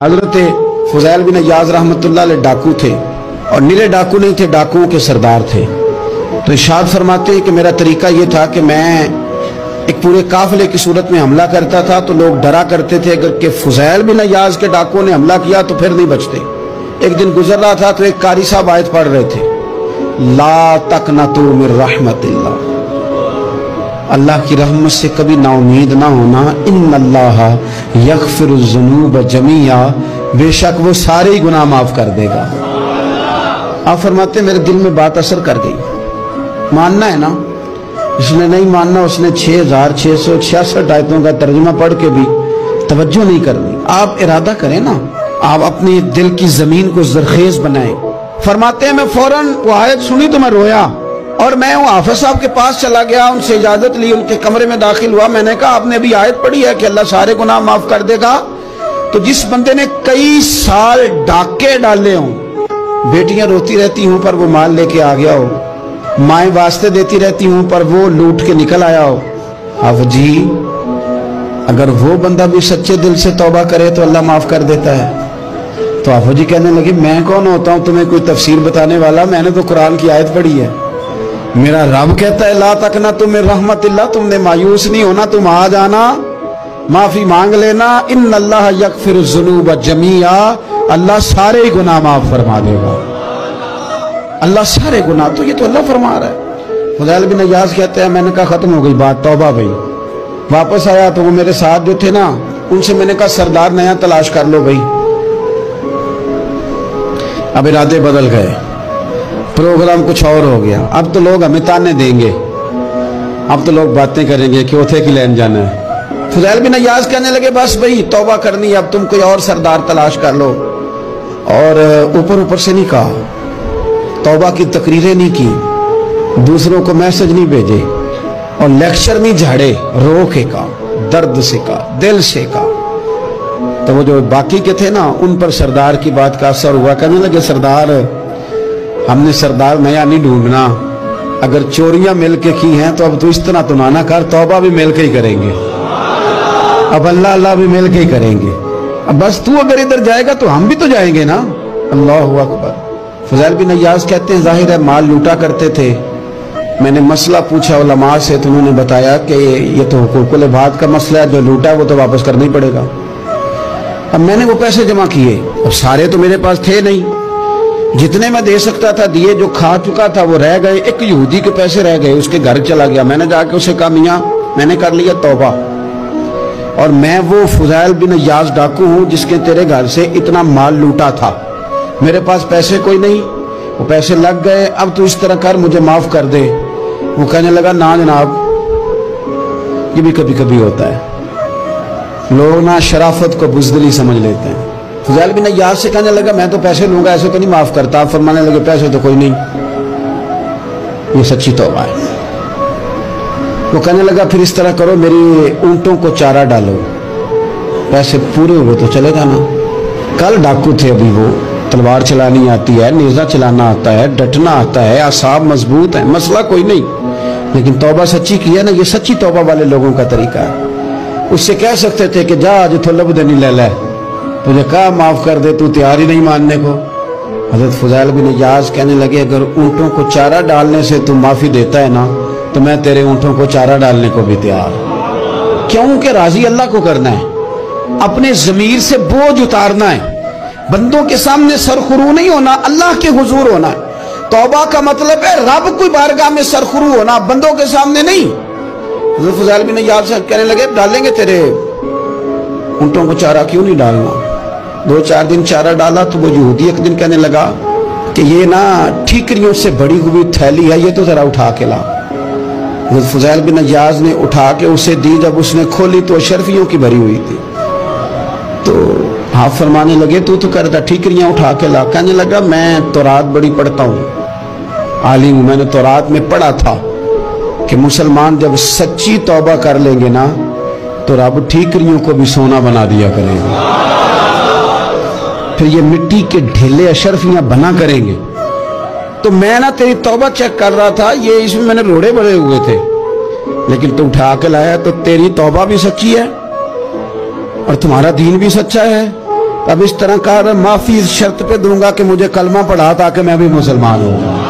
हजरत फुज़ैल बिन इयाज़ रहमतुल्लाह अलैह डाकू थे और नीले डाकू नहीं थे, डाकुओं के सरदार थे। तो इरशाद फरमाते हैं कि मेरा तरीका ये था कि मैं एक पूरे काफिले की सूरत में हमला करता था तो लोग डरा करते थे अगर कि फुज़ैल बिन इयाज़ के डाकुओं ने हमला किया तो फिर नहीं बचते। एक दिन गुजर रहा था तो एक कारी साहब आयत पढ़ रहे थे, ला तक़नतू मिन रहमतिल्लाह, अल्लाह की रहमत से कभी नाउमीद ना होना, इन्नल्लाह यग़फ़िरुज़्ज़ुनूब जमीआ, बेशक वो सारे ही गुनाह माफ कर देगा। आप फरमाते मेरे दिल में बात असर कर गई। मानना है ना, इसने नहीं मानना, उसने 6666 आयतों का तर्जुमा पढ़ के भी तवज्जो नहीं करनी। आप इरादा करें ना, आप अपने दिल की जमीन को जरखेज बनाएं। फरमाते हैं मैं फौरन वो आयत सुनी तो मैं रोया और मैं वो हाफिज साहब के पास चला गया, उनसे इजाजत ली, उनके कमरे में दाखिल हुआ। मैंने कहा आपने अभी आयत पढ़ी है कि अल्लाह सारे गुनाह माफ कर देगा। तो जिस बंदे ने कई साल डाके डाले हों, बेटियां रोती रहती हूं पर वो माल लेके आ गया हो, माएं वास्ते देती रहती हूं पर वो लूट के निकल आया हो, अब जी अगर वो बंदा भी सच्चे दिल से तौबा करे तो अल्लाह माफ कर देता है। तो आफो जी कहने लगे मैं कौन होता हूं तुम्हें कोई तफसीर बताने वाला, मैंने तो कुरान की आयत पढ़ी है। मेरा रब कहता है ला तक़नतू मिन रहमतिल्लाह, तुमने मायूस नहीं होना, तुम आ जाना, माफी मांग लेना, इन्नल्लाह यग़फ़िरुज़्ज़ुनूब जमीआ, अल्लाह सारे ही गुनाह माफ फरमा देगा। अल्लाह सारे गुनाह, तो ये तो अल्लाह फरमा रहा है। फुज़ैल बिन इयाज़ कहते हैं मैंने कहा खत्म हो गई बात, तौबा भाई। वापस आया तो वो मेरे साथ जो थे ना, उनसे मैंने कहा सरदार नया तलाश कर लो भाई। अब इरादे बदल गए, प्रोग्राम कुछ और हो गया। अब तो लोग हमें ताने देंगे, अब तो लोग बातें करेंगे कि उथे की लैन जाना है। फुज़ैल बिन इयाज़ कहने लगे बस भाई तौबा करनी, अब तुम कोई और सरदार तलाश कर लो। और ऊपर ऊपर से नहीं कहा, तौबा की तकरीरें नहीं की, दूसरों को मैसेज नहीं भेजे और लेक्चर नहीं झाड़े, रो के का, दर्द से का, दिल से का। तो वो जो बाकी के थे ना, उन पर सरदार की बात का असर हुआ। कहने लगे सरदार हमने सरदार नया नहीं ढूंढना, अगर चोरियां मिलके की हैं तो अब तो इस तरह तो ना कर, तौबा भी मिलके ही करेंगे, अब अल्लाह अल्लाह भी मिलके ही करेंगे। अब बस तू अगर इधर जाएगा तो हम भी तो जाएंगे ना। अल्लाहु अकबर। फुज़ैल बिन इयाज़ कहते हैं जाहिर है माल लूटा करते थे। मैंने मसला पूछा उलमा से तो उन्होंने बताया कि ये तो हुकूकुल इबाद का मसला है, जो लूटा है वो तो वापस करना ही पड़ेगा। अब मैंने वो पैसे जमा किए, अब सारे तो मेरे पास थे नहीं, जितने मैं दे सकता था दिए, जो खा चुका था वो रह गए। एक यहूदी के पैसे रह गए, उसके घर चला गया। मैंने जाके उसे कहा मियां मैंने कर लिया तौबा, और मैं वो फुज़ैल बिन इयाज़ डाकू हूं जिसके तेरे घर से इतना माल लूटा था, मेरे पास पैसे कोई नहीं, वो पैसे लग गए, अब तू इस तरह कर मुझे माफ कर दे। वो कहने लगा ना जनाब, ये भी कभी कभी होता है, लोग ना शराफत को बुज़दिली समझ लेते हैं। फुज़ैल बिन इयाज़ से कहने लगा मैं तो पैसे लूंगा, ऐसे तो नहीं माफ करता। आप फरमाने लगे पैसे तो कोई नहीं, ये सच्ची तौबा है। वो कहने लगा फिर इस तरह करो, मेरी ऊंटों को चारा डालो, पैसे पूरे हुए तो चले जाना। कल डाकू थे, अभी वो तलवार चलानी आती है, नेजा चलाना आता है, डटना आता है, आसाब मजबूत है, मसला कोई नहीं, लेकिन तौबा सच्ची की है ना, ये सच्ची तौबा वाले लोगों का तरीका है। उससे कह सकते थे कि जा आज तो लब देनी ले ले, तुझे कहा माफ कर दे, तू तैयार ही नहीं मानने को। हज़रत फुज़ैल बिन इयाज़ कहने लगे अगर ऊंटों को चारा डालने से तू माफी देता है ना, तो मैं तेरे ऊंटों को चारा डालने को भी तैयार। क्योंकि राजी अल्लाह को करना है, अपने ज़मीर से बोझ उतारना है, बंदों के सामने सरखुरू नहीं होना, अल्लाह के हुजूर होना है। तौबा का मतलब है रब की बारगाह में सरखुरू होना, बंदों के सामने नहीं। हज़रत फुज़ैल बिन इयाज़ कहने लगे डालेंगे तेरे ऊंटों को चारा, क्यों नहीं डालना। 2-4 दिन चारा डाला तो वो यहूदी एक दिन कहने लगा कि ये ना ठीकरियों से बड़ी हुई थैली है, ये तो जरा उठा के ला। फुज़ैल बिन इयाज़ ने उठा के उसे दी, जब उसने खोली तो अशरफियों की भरी हुई थी। तो आप फरमाने लगे तू तो करता ठीकरियां उठा के ला। कहने लगा मैं तौरात बड़ी पढ़ता हूँ, आलिम हूँ, मैंने तौरात में पढ़ा था कि मुसलमान जब सच्ची तौबा कर लेंगे ना तो रब ठीकरियों को भी सोना बना दिया करेंगे, फिर ये मिट्टी के ढेले अशरफियां बना करेंगे। तो मैं ना तेरी तौबा चेक कर रहा था, ये इसमें मैंने रोड़े भरे हुए थे, लेकिन तू उठा के लाया तो तेरी तौबा भी सच्ची है और तुम्हारा दीन भी सच्चा है, اب اس طرح کا معافی اس شرط پہ دوں گا کہ مجھے کلمہ پڑھا تاکہ میں بھی مسلمان ہوں.